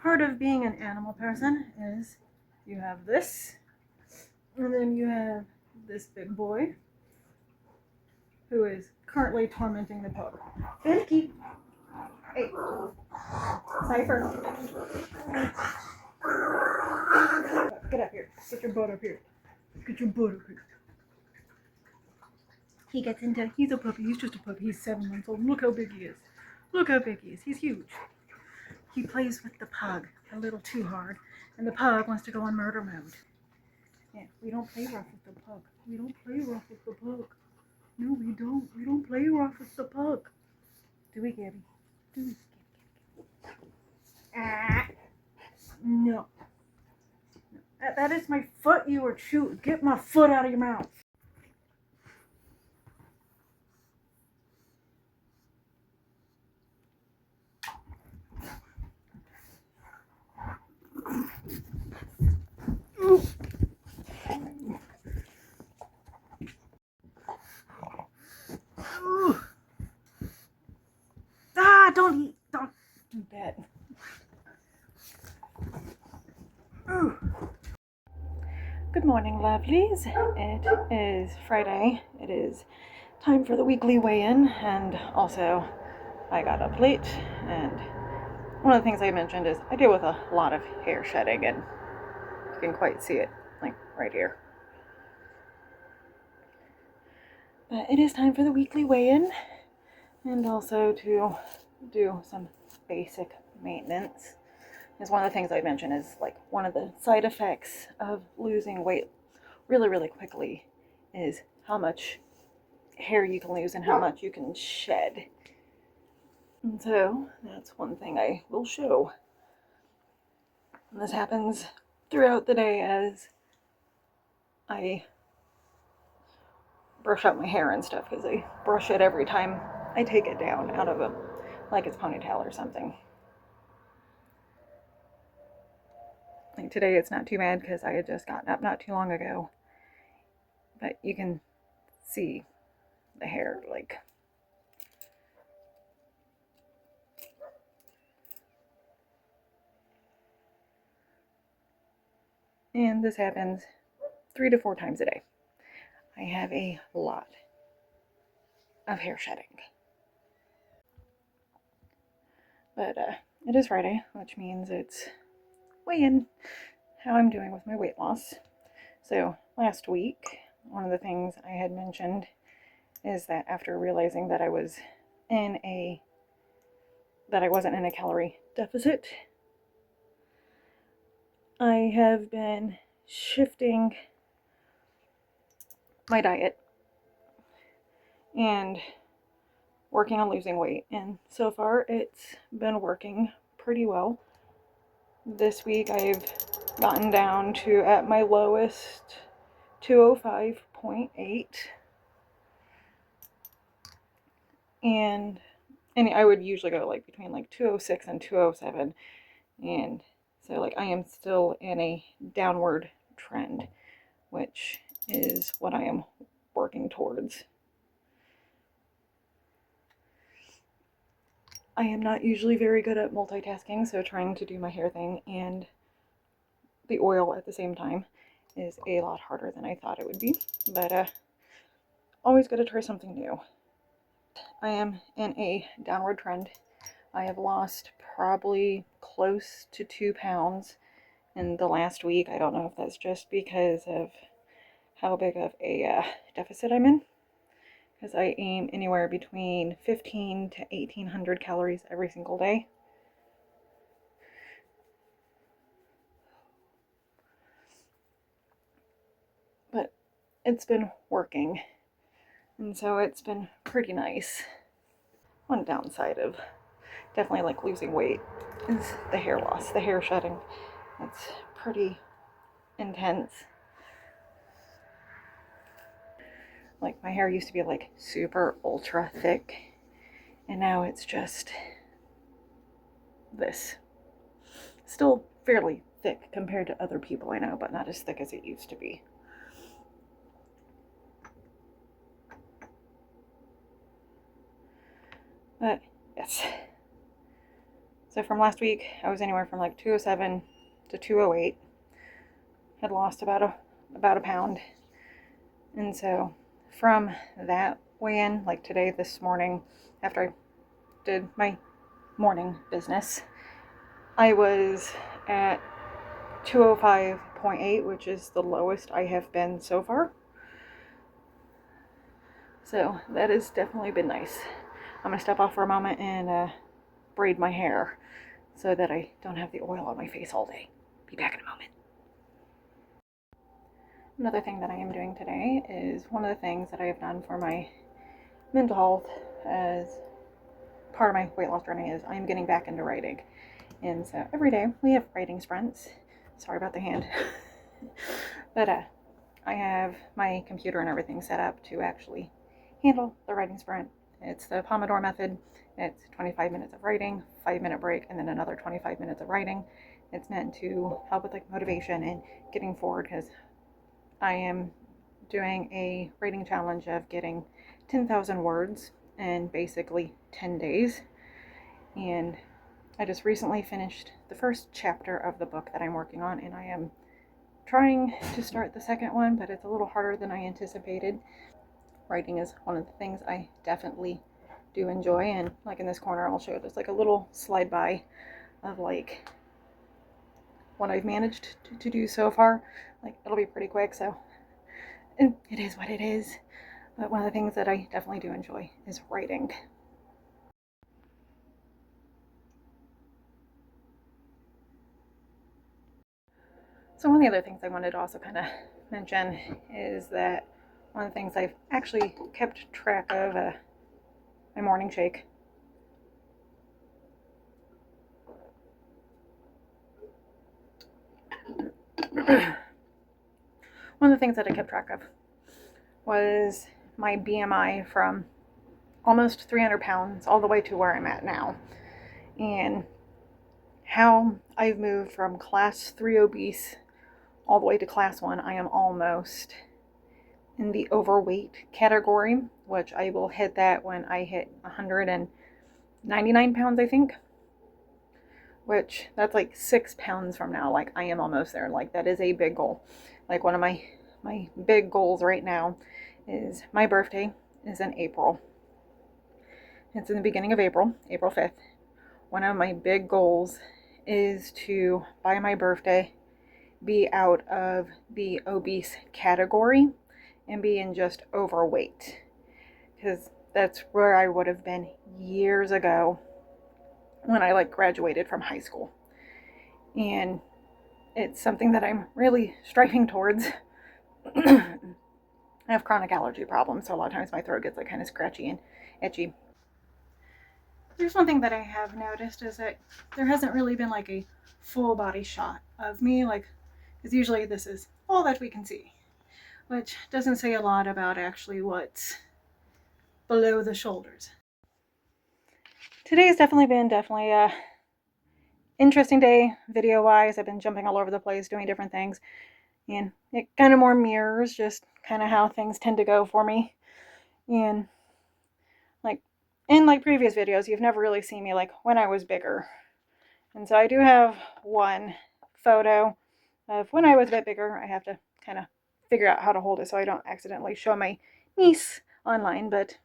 part of being an animal person is you have this, and then you have this big boy who is currently tormenting the pug. Finky! Hey! Cypher! Get up here. Get your butt up here. Get your butt up here. He gets into, he's a puppy, he's just a puppy, he's 7 months old. Look how big he is. Look how big he is, he's huge. He plays with the pug a little too hard, and the pug wants to go on murder mode. Yeah, we don't play rough with the pug. We don't play rough with the pug. No, we don't. We don't play rough with the pug. Do we, Gabby? Do we? Ah, no. That is my foot you were chewing. Get my foot out of your mouth. Ooh. Ooh. Ah, don't do that. Ooh. Good morning, lovelies. It is Friday. It is time for the weekly weigh-in, and also I got up late, and one of the things I mentioned is I deal with a lot of hair shedding, and you can quite see it, like right here. But it is time for the weekly weigh-in, and also to do some basic maintenance. Is one of the things I mentioned is like one of the side effects of losing weight really, really quickly is how much hair you can lose and how much you can shed. And so that's one thing I will show. And this happens throughout the day as I brush out my hair and stuff, because I brush it every time I take it down out of a, like it's ponytail or something. Like today it's not too bad because I had just gotten up not too long ago. But you can see the hair, like, and this happens 3 to 4 times a day. I have a lot of hair shedding. But it is Friday, which means it's weigh-in, how I'm doing with my weight loss. So last week, one of the things I had mentioned is that after realizing that I wasn't in a calorie deficit, I have been shifting my diet and working on losing weight, and so far it's been working pretty well. This week I've gotten down to, at my lowest, 205.8, and I would usually go like between like 206 and 207, and so like I am still in a downward trend, which is what I am working towards. I am not usually very good at multitasking, so trying to do my hair thing and the oil at the same time is a lot harder than I thought it would be, but always got to try something new. I am in a downward trend. I have lost probably close to 2 pounds in the last week. I don't know if that's just because of how big of a deficit I'm in, because I aim anywhere between 15 to 1800 calories every single day. But it's been working, and so it's been pretty nice. One downside of definitely like losing weight is the hair loss, the hair shedding. It's pretty intense. Like my hair used to be like super ultra thick, and now it's just this. Still fairly thick compared to other people I know, but not as thick as it used to be. But yes. So from last week, I was anywhere from like 207 to 208. Had lost about a pound. And so from that weigh-in, like today, this morning, after I did my morning business, I was at 205.8, which is the lowest I have been so far. So that has definitely been nice. I'm going to step off for a moment and braid my hair so that I don't have the oil on my face all day. Be back in a moment. Another thing that I am doing today is one of the things that I have done for my mental health as part of my weight loss journey is I am getting back into writing. And so every day we have writing sprints. Sorry about the hand. But I have my computer and everything set up to actually handle the writing sprint. It's the Pomodoro method. It's 25 minutes of writing, 5-minute break, and then another 25 minutes of writing. It's meant to help with like motivation and getting forward, because I am doing a writing challenge of getting 10,000 words in basically 10 days. And I just recently finished the first chapter of the book that I'm working on, and I am trying to start the second one, but it's a little harder than I anticipated. Writing is one of the things I definitely do enjoy, and like in this corner I'll show just like a little slide by of like what I've managed to do so far. Like it'll be pretty quick, so it is what it is. But one of the things that I definitely do enjoy is writing. So one of the other things I wanted to also kind of mention is that one of the things I've actually kept track of, my morning shake. One of the things that I kept track of was my BMI from almost 300 pounds all the way to where I'm at now, and how I've moved from class 3 obese all the way to class 1. I am almost in the overweight category, which I will hit that when I hit 199 pounds, I think, which that's like 6 pounds from now. Like I am almost there. Like that is a big goal. Like one of my big goals right now is my birthday is in April. It's in the beginning of April, April 5th. One of my big goals is to, by my birthday, be out of the obese category and be in just overweight. Because that's where I would have been years ago when I like graduated from high school. And it's something that I'm really striving towards. I have chronic allergy problems, so a lot of times my throat gets like kind of scratchy and itchy. There's one thing that I have noticed is that there hasn't really been like a full body shot of me, like, because usually this is all that we can see, which doesn't say a lot about actually what's below the shoulders. Today has definitely been a interesting day video wise. I've been jumping all over the place doing different things, and it kind of more mirrors just kind of how things tend to go for me. And like in like previous videos, you've never really seen me like when I was bigger. And so I do have one photo of when I was a bit bigger. I have to kind of figure out how to hold it so I don't accidentally show my niece online, but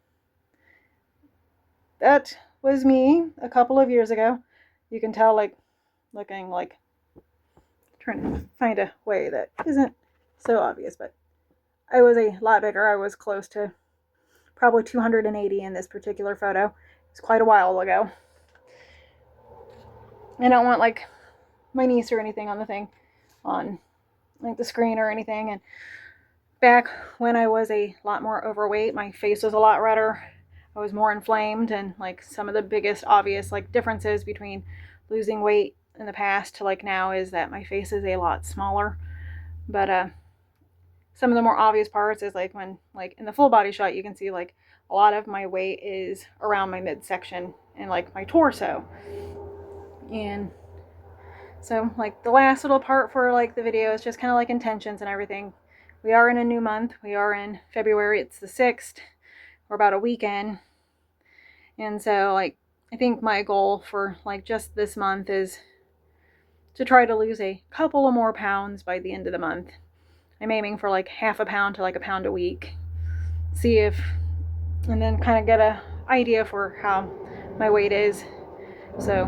that was me a couple of years ago. You can tell, like, looking like, trying to find a way that isn't so obvious, but I was a lot bigger. I was close to probably 280 in this particular photo. It's quite a while ago. I don't want like my niece or anything on the thing, on like the screen or anything. And back when I was a lot more overweight, my face was a lot redder. I was more inflamed, and like some of the biggest obvious like differences between losing weight in the past to like now is that my face is a lot smaller. But some of the more obvious parts is like when like in the full body shot you can see like a lot of my weight is around my midsection and like my torso. And so like the last little part for like the video is just kind of like intentions and everything. We are in a new month. We are in February. It's the 6th. We're about a week in. And so like I think my goal for like just this month is to try to lose a couple of more pounds by the end of the month. I'm aiming for like half a pound to like a pound a week. See if, and then kind of get a idea for how my weight is. So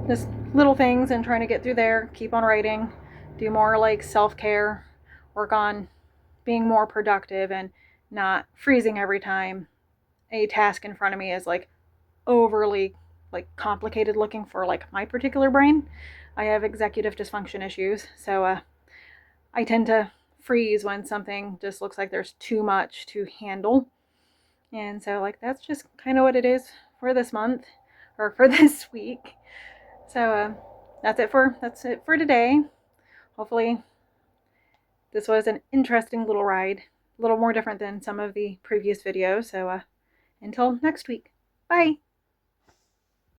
just little things and trying to get through there, keep on writing, do more like self-care, work on being more productive and not freezing every time a task in front of me is like overly like complicated looking for like my particular brain. I have executive dysfunction issues, so I tend to freeze when something just looks like there's too much to handle. And so like that's just kind of what it is for this month or for this week. So that's it for today. Hopefully this was an interesting little ride, a little more different than some of the previous videos. So until next week, bye.